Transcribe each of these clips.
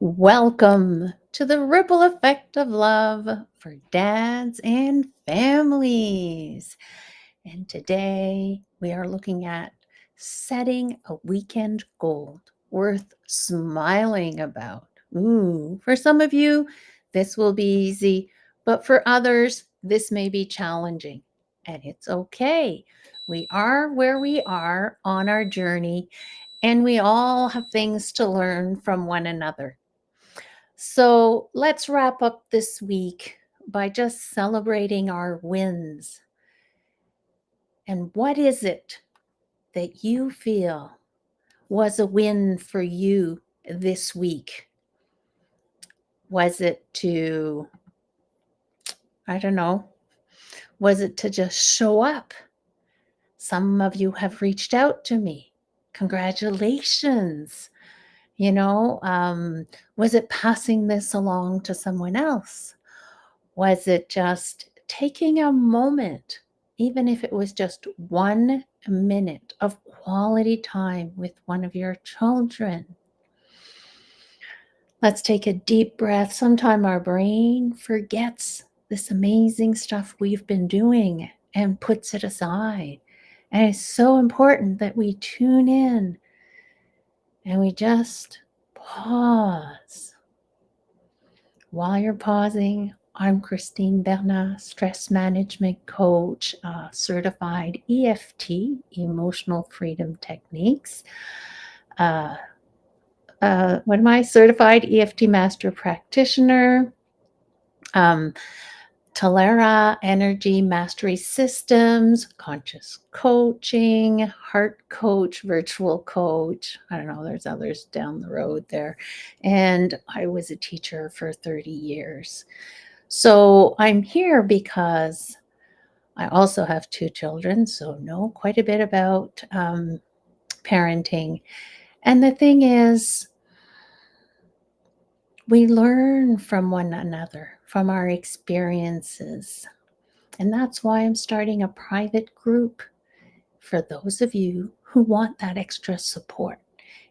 Welcome to the ripple effect of love for dads and families. And today we are looking at setting a weekend goal worth smiling about. Ooh, for some of you, this will be easy, but for others, this may be challenging. And it's okay. We are where we are on our journey, and we all have things to learn from one another. So let's wrap up this week by just celebrating our wins. And what is it that you feel was a win for you this week? Was it to, I don't know, was it to just show up? Some of you have reached out to me. Congratulations. Was it passing this along to someone else? Was it just taking a moment, even if it was just 1 minute of quality time with one of your children? Let's take a deep breath. Sometimes our brain forgets this amazing stuff we've been doing and puts it aside. And it's so important that we tune in and we just pause. While you're pausing, I'm Christine Bernard, stress management coach, certified EFT, emotional freedom techniques. What am I? Certified EFT master practitioner. Talera Energy Mastery Systems, conscious coaching, heart coach, virtual coach. I don't know, there's others down the road there. And I was a teacher for 30 years. So I'm here because I also have 2 children, so know quite a bit about parenting. And the thing is, we learn from one another, from our experiences. And that's why I'm starting a private group for those of you who want that extra support.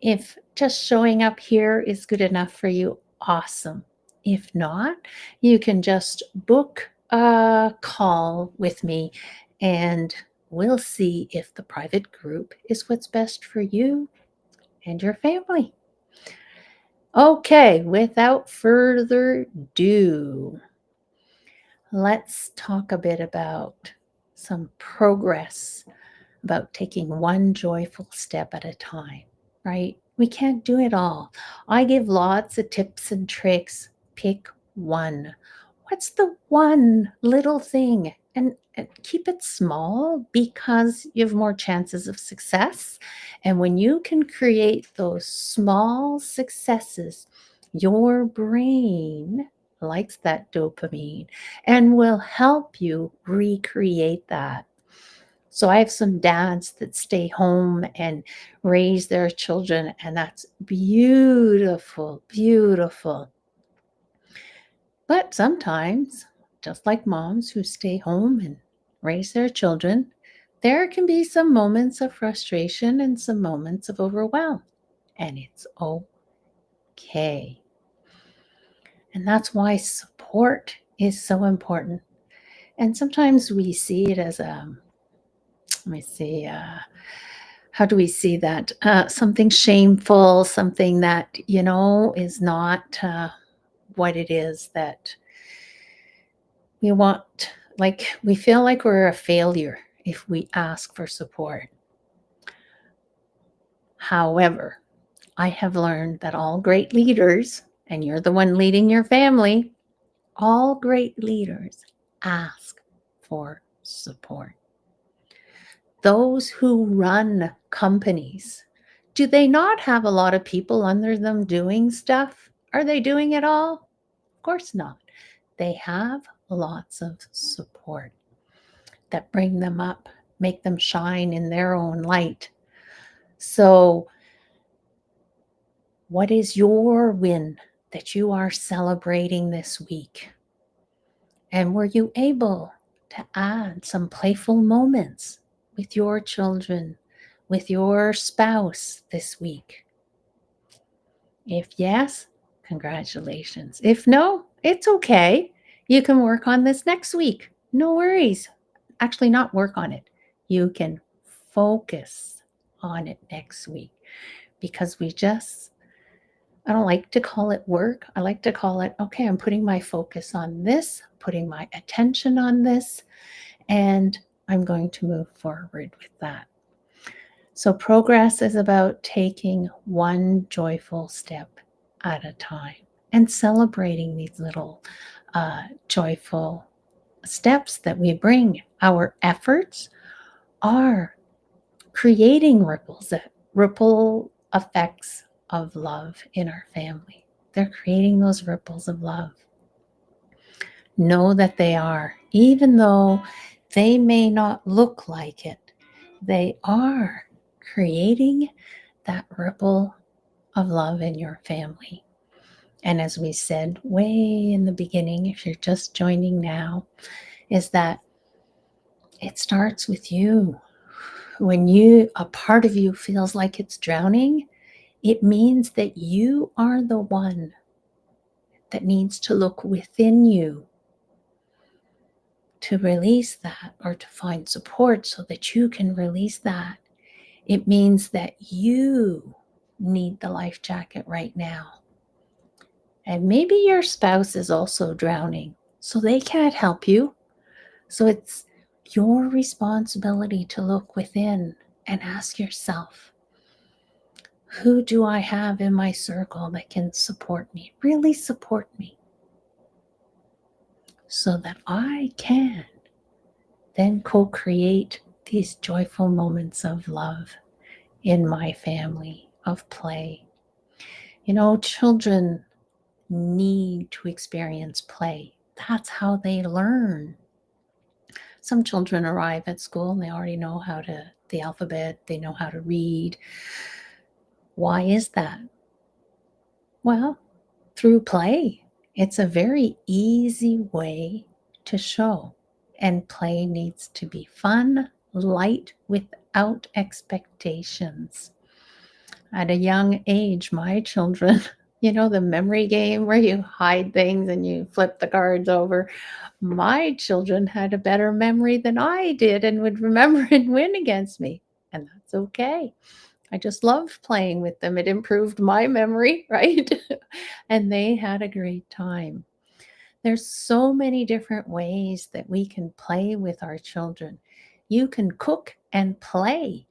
If just showing up here is good enough for you, awesome. If not, you can just book a call with me and we'll see if the private group is what's best for you and your family. Okay, without further ado, let's talk a bit about some progress, about taking one joyful step at a time, right? We can't do it all. I give lots of tips and tricks. Pick one. What's the one little thing? And keep it small because you have more chances of success. And when you can create those small successes, your brain likes that dopamine and will help you recreate that. So I have some dads that stay home and raise their children, and that's beautiful, beautiful. But sometimes, just like moms who stay home and raise their children, there can be some moments of frustration and some moments of overwhelm, and it's okay. And that's why support is so important. And sometimes we see it as let me see, how do we see that? Something shameful, something that, is not what it is that we want. Like, we feel like we're a failure if we ask for support. However, I have learned that all great leaders, and you're the one leading your family, all great leaders ask for support. Those who run companies, do they not have a lot of people under them doing stuff? Are they doing it all? Of course not. They have lots of support that bring them up, make them shine in their own light. So, what is your win that you are celebrating this week? And were you able to add some playful moments with your children, with your spouse this week? If yes, Congratulations. If no, it's okay. You can work on this next week. No worries. Actually, not work on it. You can focus on it next week because I don't like to call it work. I like to call it, okay, I'm putting my focus on this, putting my attention on this, and I'm going to move forward with that. So, progress is about taking one joyful step at a time and celebrating these little joyful steps that we bring. Our efforts are creating ripple effects of love in our family. They're creating those ripples of love. Know that they are, even though they may not look like it, they are creating that ripple of love in your family. And as we said way in the beginning, if you're just joining now, is that it starts with you. When a part of you feels like it's drowning, it means that you are the one that needs to look within you to release that or to find support so that you can release that. It means that you need the life jacket right now. And maybe your spouse is also drowning, so they can't help you. So it's your responsibility to look within and ask yourself, who do I have in my circle that can support me, really support me, so that I can then co-create these joyful moments of love in my family, of play. You know, children need to experience play. That's how they learn. Some children arrive at school and they already know the alphabet, they know how to read. Why is that? Well, through play. It's a very easy way to show. And play needs to be fun, light, without expectations. At a young age, my children, the memory game where you hide things and you flip the cards over. My children had a better memory than I did and would remember and win against me. And that's okay. I just loved playing with them. It improved my memory, right? And they had a great time. There's so many different ways that we can play with our children. You can cook and play.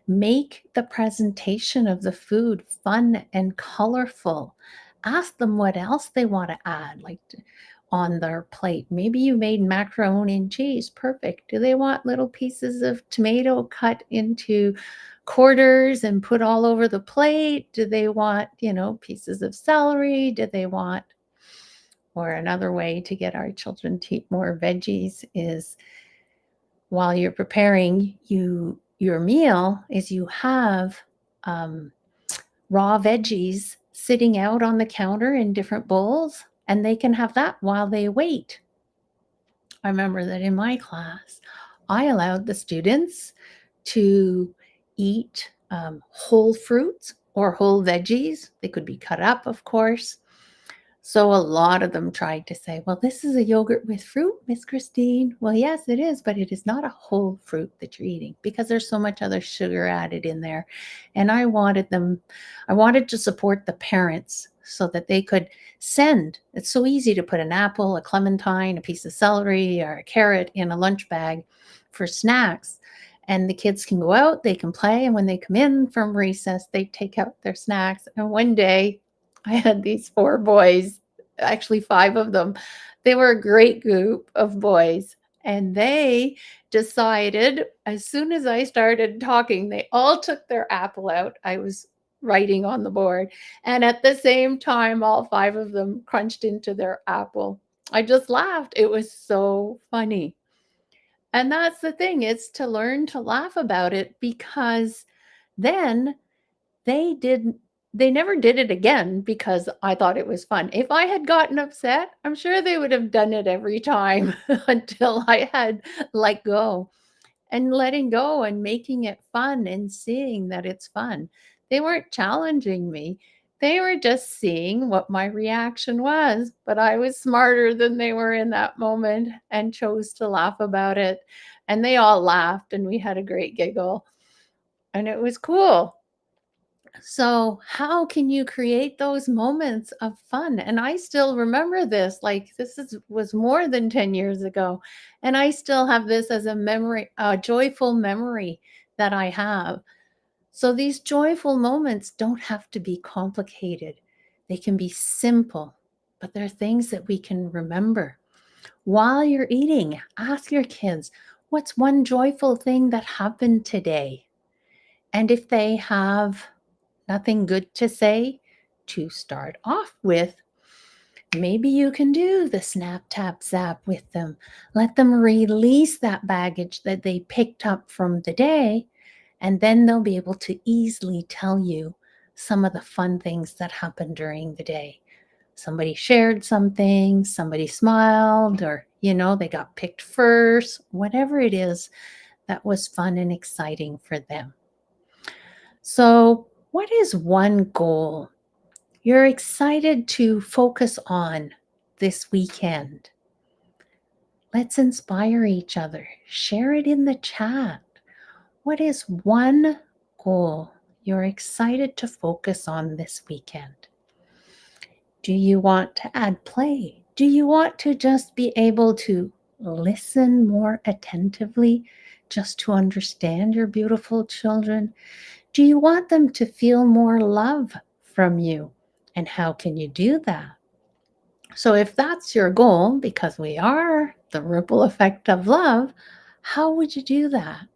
Make the presentation of the food fun and colorful. Ask them what else they want to add, on their plate. Maybe you made macaroni and cheese. Perfect. Do they want little pieces of tomato cut into quarters and put all over the plate? Do they want, pieces of celery? Do they want, or another way to get our children to eat more veggies is while you're preparing your meal is you have raw veggies sitting out on the counter in different bowls, and they can have that while they wait. I remember that in my class, I allowed the students to eat whole fruits or whole veggies. They could be cut up, of course. So a lot of them tried to say, well, this is a yogurt with fruit, Miss Christine. Well, yes, it is, but it is not a whole fruit that you're eating because there's so much other sugar added in there. And I wanted to support the parents so that they could send. It's so easy to put an apple, a clementine, a piece of celery, or a carrot in a lunch bag for snacks. And the kids can go out, they can play. And when they come in from recess, they take out their snacks. And one day, I had these 4 boys, actually 5 of them. They were a great group of boys, and they decided as soon as I started talking, they all took their apple out. I was writing on the board, and at the same time, all 5 of them crunched into their apple. I just laughed. It was so funny. And that's the thing, it's to learn to laugh about it because then they never did it again because I thought it was fun. If I had gotten upset, I'm sure they would have done it every time until I had let go. And letting go and making it fun and seeing that it's fun. They weren't challenging me. They were just seeing what my reaction was, but I was smarter than they were in that moment and chose to laugh about it. And they all laughed and we had a great giggle and it was cool. So, how can you create those moments of fun? And I still remember this, like this is was more than 10 years ago, and I still have this as a memory, a joyful memory that I have. So these joyful moments don't have to be complicated. They can be simple, but they're things that we can remember. While you're eating, ask your kids, what's one joyful thing that happened today? And if they have nothing good to say to start off with, maybe you can do the snap, tap, zap with them. Let them release that baggage that they picked up from the day, and then they'll be able to easily tell you some of the fun things that happened during the day. Somebody shared something, somebody smiled, or, they got picked first, whatever it is that was fun and exciting for them. So, what is one goal you're excited to focus on this weekend? Let's inspire each other. Share it in the chat. What is one goal you're excited to focus on this weekend? Do you want to add play? Do you want to just be able to listen more attentively just to understand your beautiful children? Do you want them to feel more love from you? And how can you do that? So, if that's your goal, because we are the ripple effect of love, how would you do that?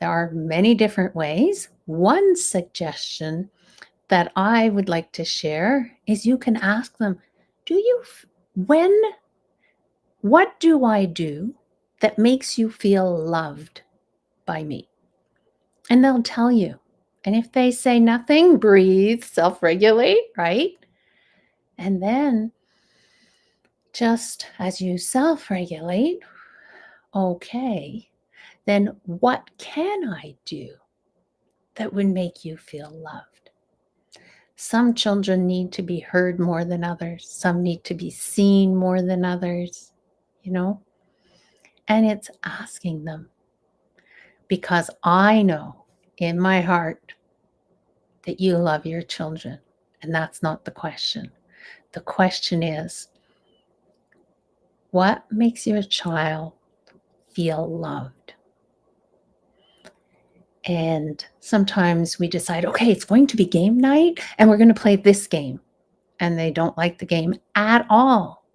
There are many different ways. One suggestion that I would like to share is you can ask them, when, what do I do that makes you feel loved by me? And they'll tell you. And if they say nothing, breathe, self regulate, right? And then just as you self regulate, okay, then what can I do that would make you feel loved? Some children need to be heard more than others. Some need to be seen more than others, you know? And it's asking them, because I know in my heart that you love your children. And that's not the question. The question is, what makes your child feel loved? And sometimes we decide, okay, it's going to be game night and we're going to play this game. And they don't like the game at all.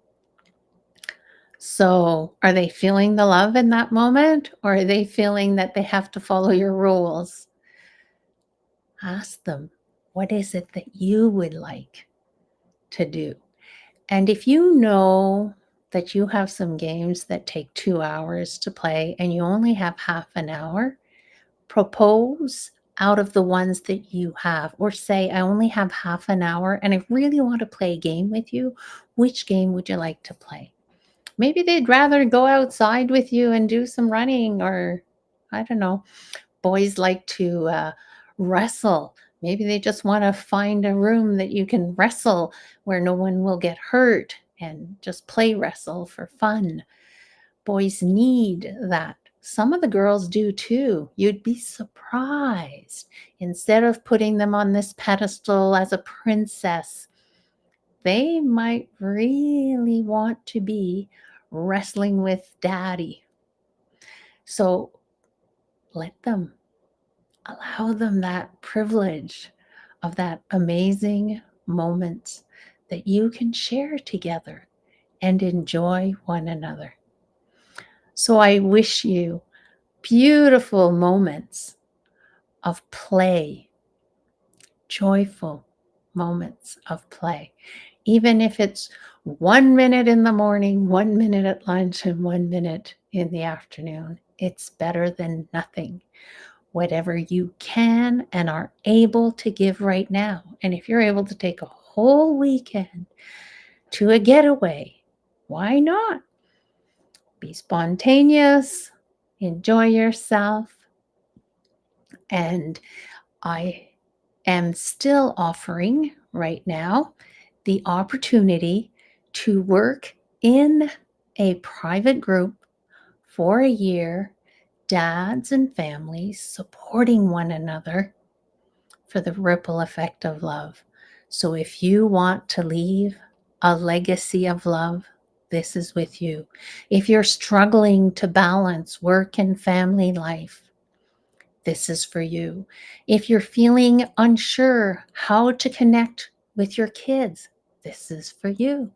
So are they feeling the love in that moment, or are they feeling that they have to follow your rules? Ask them, what is it that you would like to do? And if you know that you have some games that take 2 hours to play and you only have half an hour, propose out of the ones that you have, or say, I only have half an hour and I really want to play a game with you. Which game would you like to play? Maybe they'd rather go outside with you and do some running, or I don't know. Boys like to wrestle. Maybe they just want to find a room that you can wrestle where no one will get hurt and just play wrestle for fun. Boys need that. Some of the girls do too. You'd be surprised. Instead of putting them on this pedestal as a princess, they might really want to be wrestling with daddy. So let them, allow them that privilege of that amazing moments that you can share together and enjoy one another. So I wish you beautiful moments of play, joyful moments of play, even if it's 1 minute in the morning, 1 minute at lunch, and 1 minute in the afternoon. It's better than nothing. Whatever you can and are able to give right now. And if you're able to take a whole weekend to a getaway, why not? Be spontaneous, enjoy yourself. And I am still offering right now the opportunity to work in a private group for a year, dads and families supporting one another for the ripple effect of love. So if you want to leave a legacy of love, this is with you. If you're struggling to balance work and family life, this is for you. If you're feeling unsure how to connect with your kids, this is for you.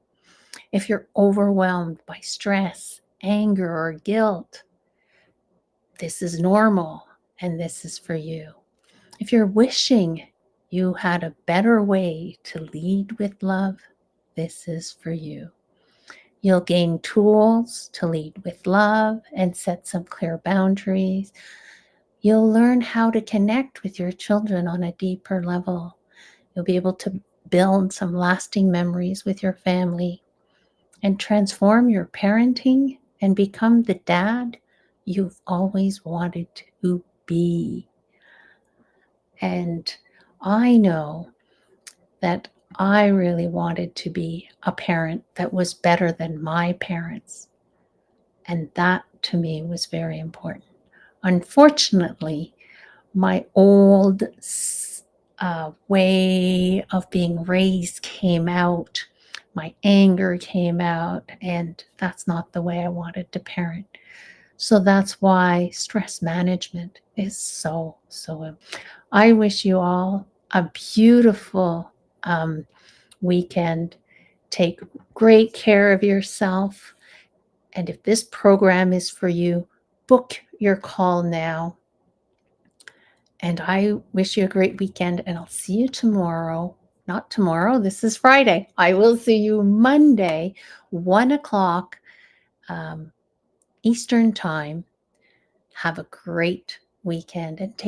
If you're overwhelmed by stress, anger, or guilt, this is normal and this is for you. If you're wishing you had a better way to lead with love, this is for you. You'll gain tools to lead with love and set some clear boundaries. You'll learn how to connect with your children on a deeper level. You'll be able to build some lasting memories with your family and transform your parenting and become the dad you've always wanted to be. And I know that I really wanted to be a parent that was better than my parents. And that to me was very important. Unfortunately, my old way of being raised came out. My anger came out, and that's not the way I wanted to parent. So that's why stress management is so important. I wish you all a beautiful weekend. Take great care of yourself. And if this program is for you, book your call now. And I wish you a great weekend, and I'll see you tomorrow. Not tomorrow, this is Friday. I will see you Monday, 1 o'clock Eastern Time. Have a great weekend and take